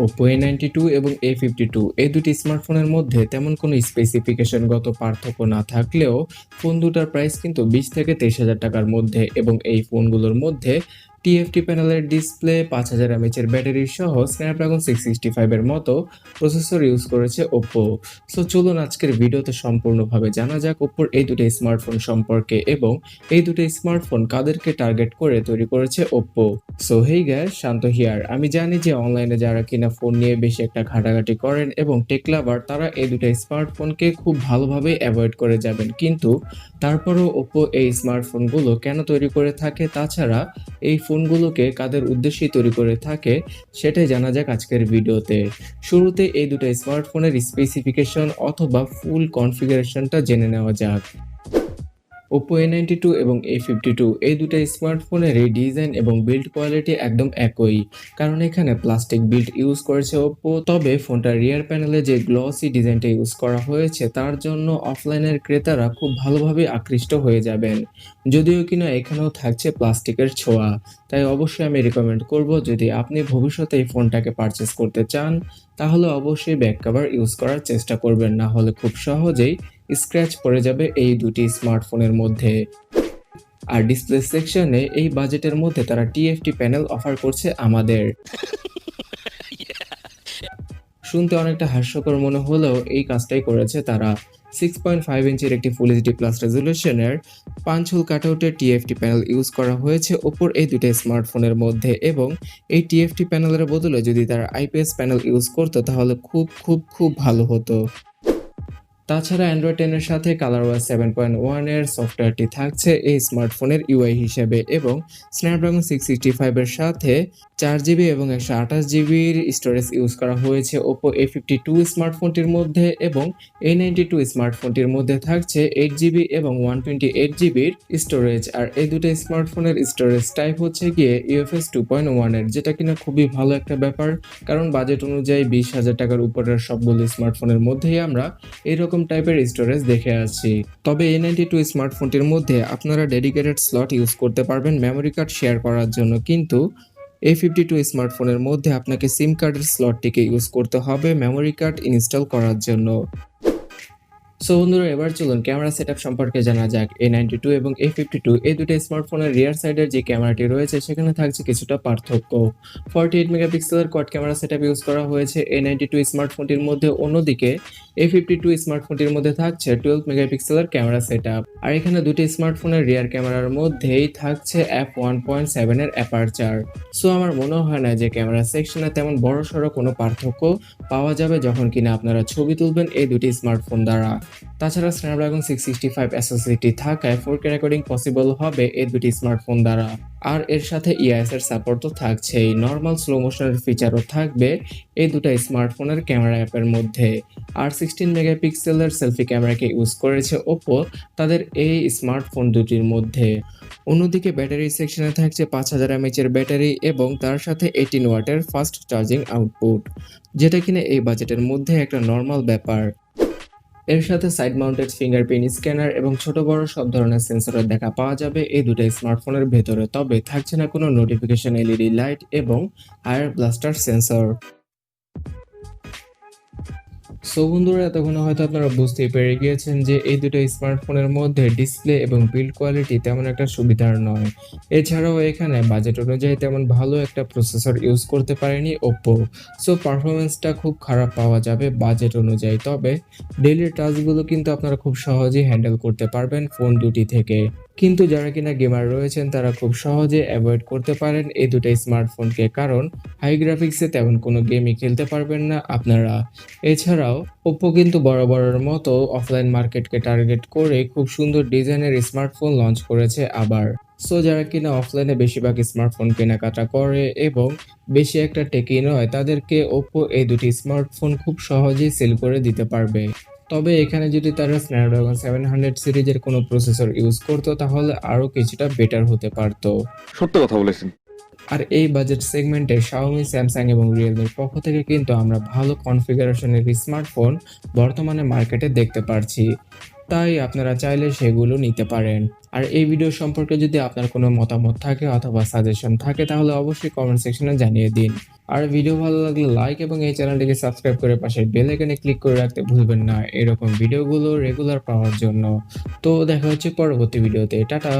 Oppo A92 এবং A52 এই দুটি স্মার্টফোনের মধ্যে তেমন কোনো স্পেসিফিকেশনগত পার্থক্য না থাকলেও ফোন দুটার প্রাইস কিন্তু 20 থেকে 23,000 টাকার মধ্যে এবং এই ফোনগুলোর মধ্যে টিএফটি প্যানেলের ডিসপ্লে 5000 এমএএইচ ব্যাটারি সহ স্ন্যাপড্রাগন 665 এর মতো প্রসেসর ইউজ করেছে Oppo। সো চলুন আজকের ভিডিওতে সম্পূর্ণভাবে জানা যাক Oppoর এই দুটো স্মার্টফোন সম্পর্কে এবং এই দুটো স্মার্টফোন কাদেরকে টার্গেট করে তৈরি করেছে Oppo। So hey guys, Shanto here. আমি জানি যে অনলাইনে যারা কিনা ফোন নিয়ে বেশি একটা ঘাটাঘাটি করেন এবং টেক লাভার তারা এই দুটো স্মার্টফোনকে খুব ভালোভাবে অ্যাভয়েড করে যাবেন, কিন্তু তারপরেও Oppo এই স্মার্টফোনগুলো কেন তৈরি করে থাকে, তাছাড়া এই ফোনগুলোকে কাদের উদ্দেশ্যে তৈরি করে থাকে সেটাই জানা যাক আজকের ভিডিওতে। শুরুতে এই দুটো স্মার্টফোনের স্পেসিফিকেশন অথবা ফুল কনফিগারেশনটা জেনে নেওয়া যাক। Oppo A92 এবং A52 এই দুটো স্মার্টফোনেরই ডিজাইন এবং বিল্ড কোয়ালিটি একদম একই, কারণ এখানে প্লাস্টিক বিল্ড ইউজ করেছে Oppo। তবে ফোনটার রিয়ার প্যানেলে যে গ্লসি ডিজাইনটা ইউজ করা হয়েছে তার জন্য অফলাইনের ক্রেতারা খুব ভালোভাবে আকৃষ্ট হয়ে যাবেন, যদিও কিনা এখানেও থাকছে প্লাস্টিকের ছোঁয়া। তাই অবশ্যই আমি রেকমেন্ড করব, যদি আপনি ভবিষ্যতে এই ফোনটাকে পারচেস করতে চান তাহলে অবশ্যই ব্যাক কভার ইউজ করার চেষ্টা করবেন, না হলে খুব সহজেই স্ক্র্যাচ পড়ে যাবে এই দুটি স্মার্টফোনের মধ্যে। আর ডিসপ্লে সেকশনে এই বাজেটের মধ্যে তারা টিএফটি প্যানেল অফার করছে আমাদের। শুনতে অনেকটা হাস্যকর মনে হলেও এই কাজটাই করেছে তারা। 6.5 ইঞ্চির একটি ফুল এইচডি প্লাস রেজুলেশনের পাঁচ হোল কাটআউটের টিএফটি প্যানেল ইউজ করা হয়েছে ওপর এই দুটো স্মার্টফোনের মধ্যে, এবং এই টিএফটি প্যানেলের বদলে যদি তারা আইপিএস প্যানেল ইউজ করতো তাহলে খুব খুব খুব ভালো হতো। তাছাড়া অ্যান্ড্রয়েড 10 এর সাথে ColorOS 7.1 এর সফটওয়্যারটি থাকছে এই স্মার্টফোনের ইউআই হিসেবে, এবং স্ন্যাপড্রাগন 665 এর সাথে 4GB এবং 128GBর স্টোরেজ ইউজ করা হয়েছে Oppo A52 স্মার্টফোনটির মধ্যে, এবং A92 স্মার্টফোনটির মধ্যে থাকছে 8GB এবং 128GBর স্টোরেজ। আর এই দুটো স্মার্টফোনের স্টোরেজ টাইপ হচ্ছে গিয়ে UFS 2.1 এর, যেটা কিনা খুবই ভালো একটা ব্যাপার, কারণ বাজেট অনুযায়ী 20,000 টাকার উপরের সবগুলো স্মার্টফোনের মধ্যেই আমরা এরকম টাইপের স্টোরেজ দেখে আসছি। তবে A92 স্মার্টফোনটির মধ্যে আপনারা ডেডিকেটেড স্লট ইউজ করতে পারবেন মেমোরি কার্ড শেয়ার করার জন্য, কিন্তু A52 স্মার্টফোনের মধ্যে আপনাকে সিম কার্ডের স্লটটিকে ইউজ করতে হবে মেমোরি কার্ড ইনস্টল করার জন্য। সো বন্ধুরা, এবার চলুন ক্যামেরা সেটআপ সম্পর্কে জানা যাক। A92 এবং A52 এই দুটো স্মার্টফোনের রিয়ার সাইডের যে ক্যামেরাটি রয়েছে সেখানে থাকছে কিছুটা পার্থক্য। 48 মেগাপিক্সেলের কোয়াড ক্যামেরা সেটআপ ইউজ করা হয়েছে A92 স্মার্টফোনটির মধ্যে, অন্যদিকে A52 স্মার্টফোনটির মধ্যে থাকছে 12 মেগাপিক্সেলের ক্যামেরা সেটআপ। আর এখানে দুটি স্মার্টফোনের রিয়ার ক্যামেরার মধ্যেই থাকছে f1.7 এর অ্যাপারচার। সো আমার মনে হয় না যে ক্যামেরা সেকশনে তেমন বড়সড় কোনো পার্থক্য পাওয়া যাবে যখন কিনা আপনারা ছবি তুলবেন এই দুটি স্মার্টফোন দ্বারা। তাছাড়া স্ন্যাপড্রাগন 665 এসওসিটি থাকায় 4K রেকর্ডিং পসিবল হবে এই দুটি স্মার্টফোন দ্বারা। আর এর সাথে ইআইএস এর সাপোর্ট তো থাকছেই, নর্মাল স্লো মোশনের ফিচারও থাকবে এই দুটো স্মার্টফোনের ক্যামেরা অ্যাপের মধ্যে। আর 16 মেগাপিক্সেলের সেলফি ক্যামেরাকে ইউজ করেছে Oppo তাদের এই স্মার্টফোন দুটির মধ্যে। অন্যদিকে ব্যাটারি সেকশনে থাকছে 5000 mAh এর ব্যাটারি এবং তার সাথে 18 ওয়াটের ফাস্ট চার্জিং আউটপুট, যেটা কিনা এই বাজেটের মধ্যে একটা নর্মাল ব্যাপার। এর সাথে সাইড মাউন্টেড ফিঙ্গারপ্রিন্ট স্ক্যানার এবং ছোট বড় সব ধরনের সেন্সরের দেখা পাওয়া যাবে এই দুটো স্মার্টফোনের ভেতরে, তবে থাকছে না কোনো নোটিফিকেশন এলইডি লাইট এবং আয়ার ব্লাস্টার সেন্সর। সো বন্ধুরা, এতক্ষণে হয়তো আপনারা বুঝতেই পেরে গিয়েছেন যে এই দুটো স্মার্টফোনের মধ্যে ডিসপ্লে এবং বিল্ড কোয়ালিটি তেমন একটা সুবিধার নয়। এছাড়াও এখানে বাজেট অনুযায়ী তেমন ভালো একটা প্রসেসর ইউজ করতে পারেনি Oppo। সো পারফরমেন্সটা খুব খারাপ পাওয়া যাবে বাজেট অনুযায়ী, তবে ডেইলি টাস্কগুলো কিন্তু আপনারা খুব সহজেই হ্যান্ডেল করতে পারবেন ফোন দুটি থেকে। কিন্তু যারা কিনা গেমার রয়েছেন তারা খুব সহজে অ্যাভয়েড করতে পারেন এই দুটো স্মার্টফোনকে, কারণ হাই গ্রাফিক্সে তেমন কোনো গেমই খেলতে পারবেন না আপনারা। এছাড়াও Oppo কিন্তু বরাবরের মতো অফলাইন মার্কেটকে টার্গেট করে খুব সুন্দর ডিজাইনের স্মার্টফোন লঞ্চ করেছে আবার। সো যারা কিনা অফলাইনে বেশিরভাগ স্মার্টফোন কেনাকাটা করে এবং বেশি একটা টেকি নয় তাদেরকে Oppo এই দুটি স্মার্টফোন খুব সহজেই সেল করে দিতে পারবে। তবে এখানে যদি তারা স্ন্যাপড্রাগন 700 সিরিজের কোনো প্রসেসর ইউজ করতো তাহলে আরও কিছুটা বেটার হতে পারতো। সত্য কথা বলেছেন। আর এই বাজেট সেগমেন্টে Xiaomi, Samsung এবং Realme এর পক্ষ থেকে কিন্তু আমরা ভালো কনফিগারেশনের স্মার্টফোন বর্তমানে মার্কেটে দেখতে পারছি। তাই আপনারা চাইলে সেগুলো নিতে পারেন। আর এই ভিডিও সম্পর্কে যদি আপনার কোনো মতামত থাকে অথবা সাজেশন থাকে তাহলে অবশ্যই কমেন্ট সেকশনে জানিয়ে দিন। আর ভিডিও ভালো লাগলে লাইক এবং এই চ্যানেলটিকে সাবস্ক্রাইব করে পাশের বেল আইকনে ক্লিক করে রাখতে ভুলবেন না এরকম ভিডিওগুলো রেগুলার পাওয়ার জন্য। তো দেখা হচ্ছে পরবর্তী ভিডিওতে। টাটা।